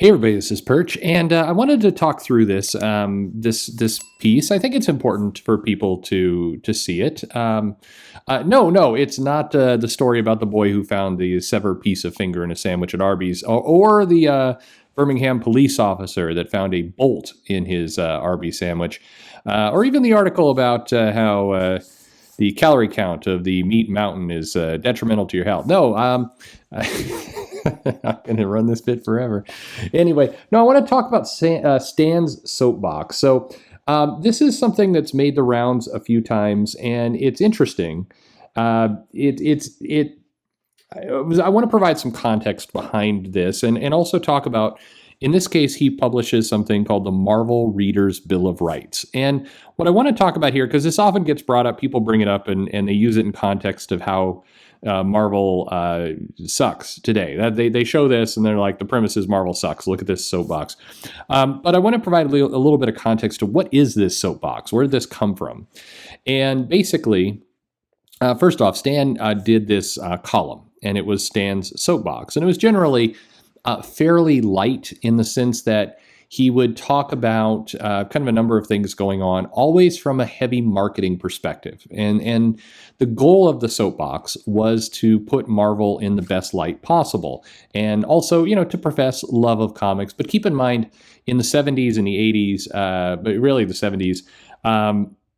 Hey everybody, this is Perch, and I wanted to talk through this piece. I think it's important for people to see it. No, it's not the story about the boy who found the severed piece of finger in a sandwich at Arby's, or the Birmingham police officer that found a bolt in his Arby's sandwich, or even the article about how the calorie count of the meat mountain is detrimental to your health. No, I'm going to run this bit forever. Anyway, no, I want to talk about Stan's soapbox. So this is something that's made the rounds a few times, and it's interesting. I want to provide some context behind this, and also talk about. In this case, he publishes something called the Marvel Reader's Bill of Rights. And what I want to talk about here, because this often gets brought up, people bring it up and they use it in context of how Marvel sucks today. They show this and they're like, the premise is Marvel sucks. Look at this soapbox. But I want to provide a little bit of context to what is this soapbox? Where did this come from? And basically, first off, Stan did this column, and it was Stan's soapbox. And it was generally fairly light in the sense that he would talk about kind of a number of things going on, always from a heavy marketing perspective. And the goal of the soapbox was to put Marvel in the best light possible. And also, to profess love of comics. But keep in mind, in the 70s and the 80s, but really the 70s,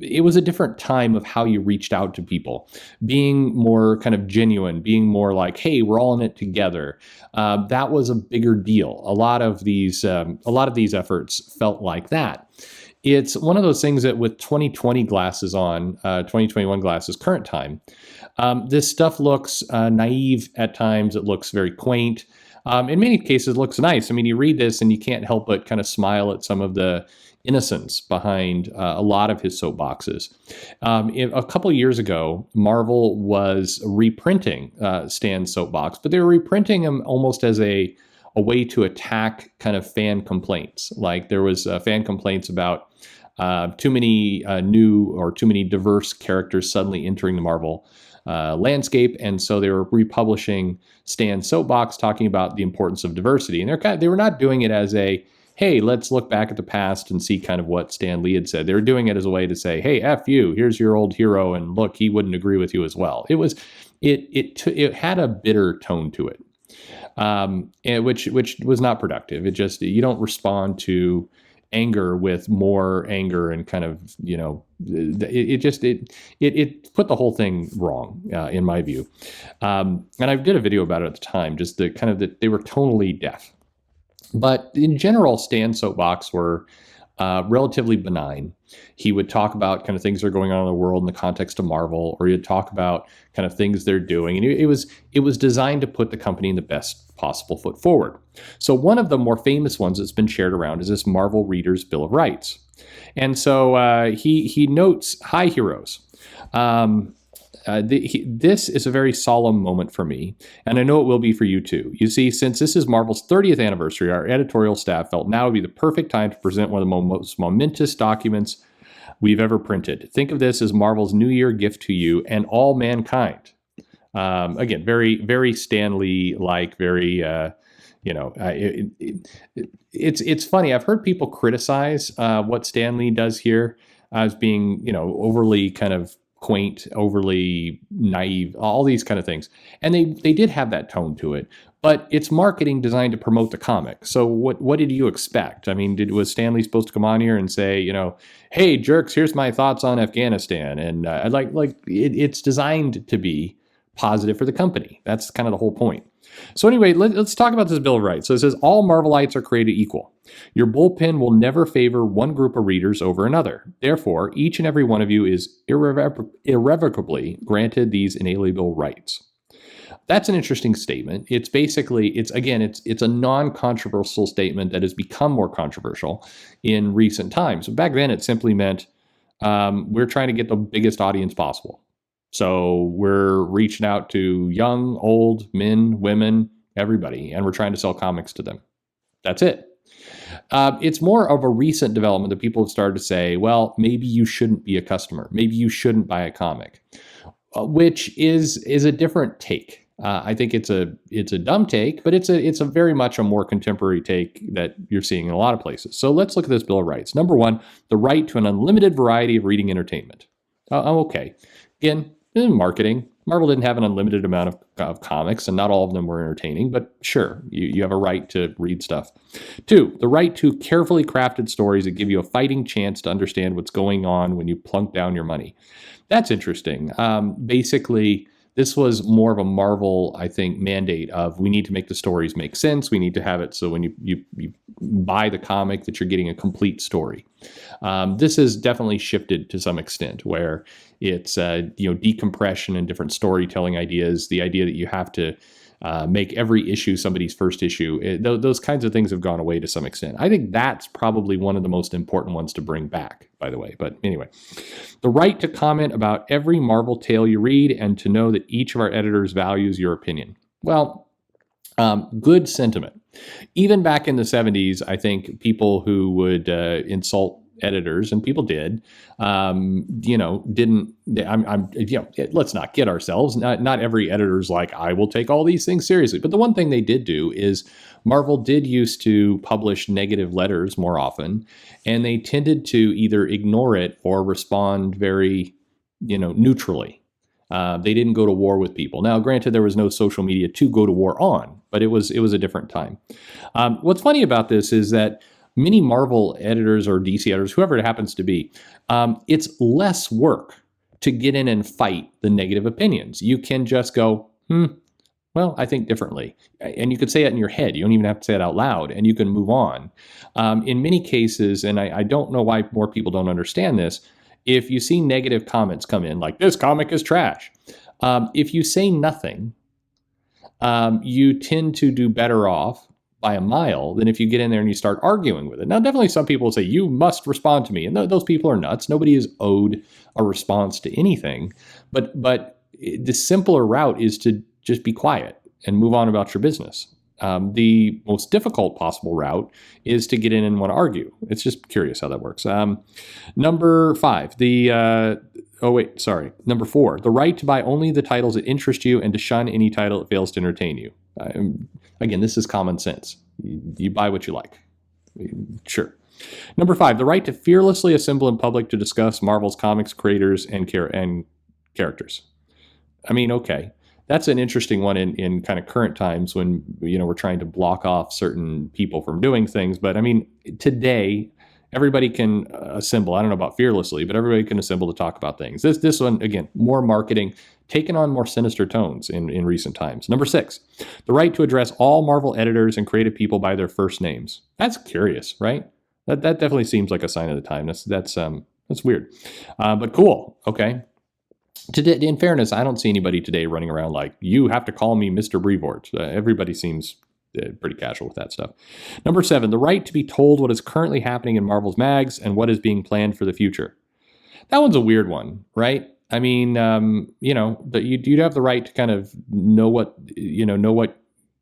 it was a different time of how you reached out to people, being more kind of genuine, being more like, hey, we're all in it together. That was a bigger deal. A lot of these efforts felt like that. It's one of those things that with 2020 glasses on, 2021 glasses, current time, this stuff looks naive at times. It looks very quaint. In many cases, it looks nice. I mean, you read this and you can't help but kind of smile at some of the innocence behind a lot of his soapboxes. A couple of years ago, Marvel was reprinting Stan's soapbox, but they were reprinting him almost as a way to attack kind of fan complaints. Like there was fan complaints about too many new or too many diverse characters suddenly entering the Marvel landscape, and so they were republishing Stan's soapbox, talking about the importance of diversity. And they were not doing it as a hey, let's look back at the past and see kind of what Stan Lee had said. They were doing it as a way to say, hey, F you, here's your old hero, and look, he wouldn't agree with you as well. It had a bitter tone to it, which was not productive. You don't respond to anger with more anger, and kind of, it put the whole thing wrong, in my view. And I did a video about it at the time, just the kind of that they were tonally deaf. But in general, Stan's soapbox were relatively benign. He would talk about kind of things that are going on in the world in the context of Marvel, or he'd talk about kind of things they're doing. And it was designed to put the company in the best possible foot forward. So one of the more famous ones that's been shared around is this Marvel Reader's Bill of Rights. And so he notes, hi, heroes. This is a very solemn moment for me, and I know it will be for you too. You see, since this is Marvel's 30th anniversary, our editorial staff felt now would be the perfect time to present one of the most momentous documents we've ever printed. Think of this as Marvel's New Year gift to you and all mankind. Again, very, very Stan Lee-like, very, it's funny. I've heard people criticize what Stan Lee does here as being, overly kind of quaint, overly naive, all these kind of things. And they did have that tone to it, but it's marketing designed to promote the comic. So what did you expect? I mean, was Stan Lee supposed to come on here and say, hey, jerks, here's my thoughts on Afghanistan? And it's designed to be positive for the company. That's kind of the whole point. So anyway, let's talk about this Bill of Rights. So it says, all Marvelites are created equal. Your bullpen will never favor one group of readers over another. Therefore, each and every one of you is irrevocably granted these inalienable rights. That's an interesting statement. It's basically, it's a non-controversial statement that has become more controversial in recent times. Back then, it simply meant we're trying to get the biggest audience possible. So we're reaching out to young, old, men, women, everybody, and we're trying to sell comics to them. That's it. It's more of a recent development that people have started to say, well, maybe you shouldn't be a customer. Maybe you shouldn't buy a comic, which is a different take. I think it's a dumb take, but it's a very much a more contemporary take that you're seeing in a lot of places. So let's look at this Bill of Rights. Number one, the right to an unlimited variety of reading entertainment. Okay. Again, in marketing, Marvel didn't have an unlimited amount of comics, and not all of them were entertaining, but sure, you have a right to read stuff. Two, the right to carefully crafted stories that give you a fighting chance to understand what's going on when you plunk down your money. That's interesting. Basically, this was more of a Marvel, I think, mandate of we need to make the stories make sense. We need to have it so when you buy the comic that you're getting a complete story. This has definitely shifted to some extent where it's decompression and different storytelling ideas, the idea that you have to make every issue somebody's first issue. Those kinds of things have gone away to some extent. I think that's probably one of the most important ones to bring back, by the way. But anyway, the right to comment about every Marvel tale you read and to know that each of our editors values your opinion. Well, good sentiment. Even back in the 70s, I think people who would insult editors, and people did, didn't. Let's not kid ourselves. Not every editor's like, I will take all these things seriously. But the one thing they did do is Marvel did used to publish negative letters more often, and they tended to either ignore it or respond very, neutrally. They didn't go to war with people. Now, granted, there was no social media to go to war on, but it was a different time. What's funny about this is that many Marvel editors or DC editors, whoever it happens to be, it's less work to get in and fight the negative opinions. You can just go, well, I think differently. And you could say it in your head. You don't even have to say it out loud, and you can move on. In many cases, and I don't know why more people don't understand this, if you see negative comments come in, like, this comic is trash, if you say nothing, you tend to do better off by a mile than if you get in there and you start arguing with it. Now, definitely some people will say, you must respond to me. And those people are nuts. Nobody is owed a response to anything. But the simpler route is to just be quiet and move on about your business. The most difficult possible route is to get in and want to argue. It's just curious how that works. Number 5, Number 4, the right to buy only the titles that interest you and to shun any title that fails to entertain you. Again, this is common sense. You buy what you like. Sure. Number 5, the right to fearlessly assemble in public to discuss Marvel's comics, creators, and characters. I mean, okay. That's an interesting one in kind of current times when, we're trying to block off certain people from doing things. But I mean, today, everybody can assemble. I don't know about fearlessly, but everybody can assemble to talk about things. This one, again, more marketing, taken on more sinister tones in recent times. Number 6, the right to address all Marvel editors and creative people by their first names. That's curious, right? That definitely seems like a sign of the time. That's weird, but cool. Okay. Today, in fairness, I don't see anybody today running around like, you have to call me Mr. Brevoort. Everybody seems pretty casual with that stuff. Number 7, the right to be told what is currently happening in Marvel's mags and what is being planned for the future. That one's a weird one, right? I mean, you'd have the right to kind of know what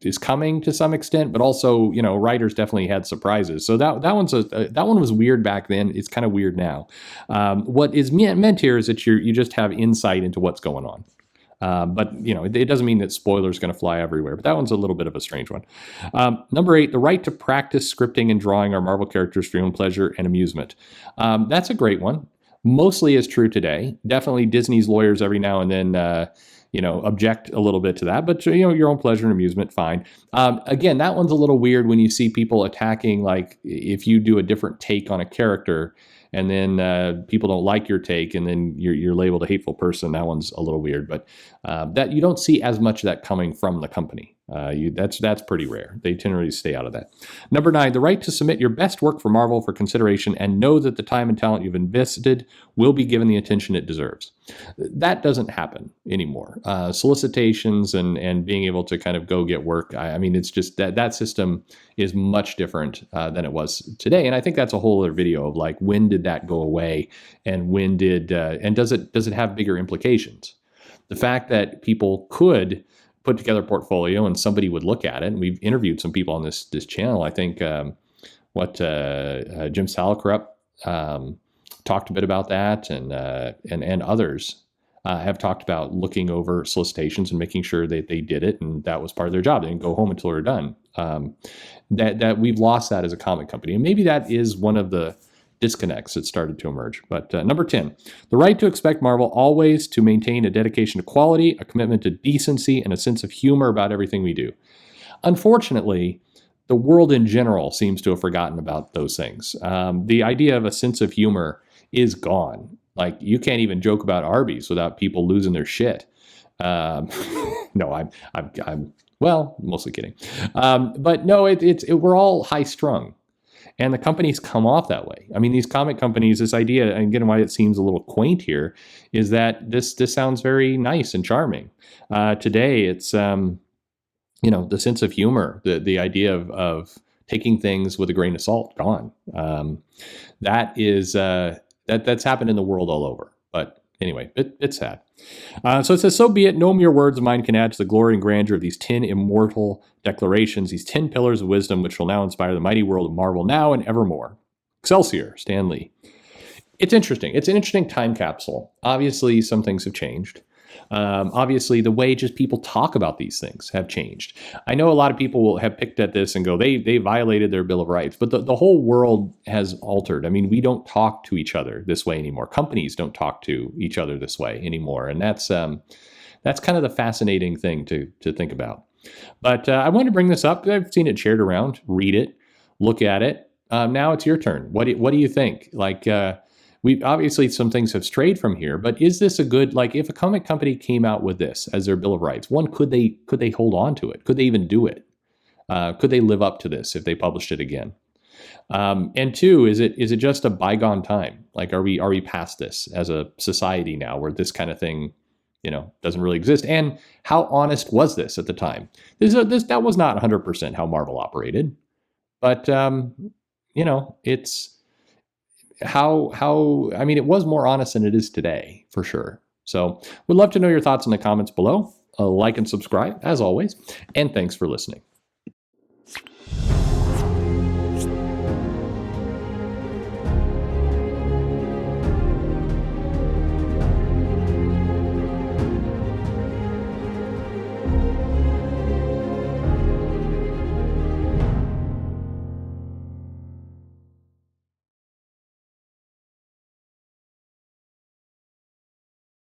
is coming to some extent, but also, writers definitely had surprises. So that one was weird back then. It's kind of weird now. What is meant here is that you just have insight into what's going on. But it doesn't mean that spoilers going to fly everywhere. But that one's a little bit of a strange one. Number 8, the right to practice scripting and drawing our Marvel characters for your own pleasure and amusement. That's a great one. Mostly is true today. Definitely Disney's lawyers every now and then, object a little bit to that. But, your own pleasure and amusement, fine. Again, that one's a little weird when you see people attacking, like, if you do a different take on a character and then people don't like your take and then you're labeled a hateful person. That one's a little weird, but that you don't see as much of that coming from the company. That's pretty rare. They tend to stay out of that. Number 9, the right to submit your best work for Marvel for consideration and know that the time and talent you've invested will be given the attention it deserves. That doesn't happen anymore. Solicitations and being able to kind of go get work. I mean, it's just that system is much different than it was today. And I think that's a whole other video of like, when did that go away and when did, and does it have bigger implications? The fact that people could put together a portfolio and somebody would look at it, and we've interviewed some people on this channel. I think Jim Salicrup talked a bit about that, and others. have talked about looking over solicitations and making sure that they did it, and that was part of their job. They didn't go home until they're done. That we've lost that as a comic company, and maybe that is one of the disconnects that started to emerge. But number 10, the right to expect Marvel always to maintain a dedication to quality, a commitment to decency, and a sense of humor about everything we do. Unfortunately, the world in general seems to have forgotten about those things. The idea of a sense of humor is gone. Like, you can't even joke about Arby's without people losing their shit. No, I'm well, mostly kidding. But no, we're all high strung, and the companies come off that way. I mean, these comic companies, this idea, and again, why it seems a little quaint here, is that this sounds very nice and charming. Today, it's the sense of humor, the idea of taking things with a grain of salt, gone. That is that's happened in the world all over. But anyway, it's sad. So it says, so be it. No mere words of mine can add to the glory and grandeur of these 10 immortal declarations, these 10 pillars of wisdom, which will now inspire the mighty world of Marvel now and evermore. Excelsior, Stan Lee. It's interesting. It's an interesting time capsule. Obviously, some things have changed. Obviously, the way just people talk about these things have changed. I know a lot of people will have picked at this and go, they violated their Bill of Rights, but the whole world has altered. I mean, we don't talk to each other this way anymore. Companies don't talk to each other this way anymore, and that's kind of the fascinating thing to think about. But I wanted to bring this up. I've seen it shared around. Read it, look at it. Now it's your turn. What do you think? Like, we obviously some things have strayed from here, but is this a good, like, if a comic company came out with this as their Bill of Rights, one, could they hold on to it? Could they even do it? Could they live up to this if they published it again? And two, is it just a bygone time? Like, are we past this as a society now, where this kind of thing, doesn't really exist? And how honest was this at the time? That was not 100% how Marvel operated, but it's how I mean, it was more honest than it is today, for sure. So we'd love to know your thoughts in the comments below. Like and subscribe, as always, and thanks for listening.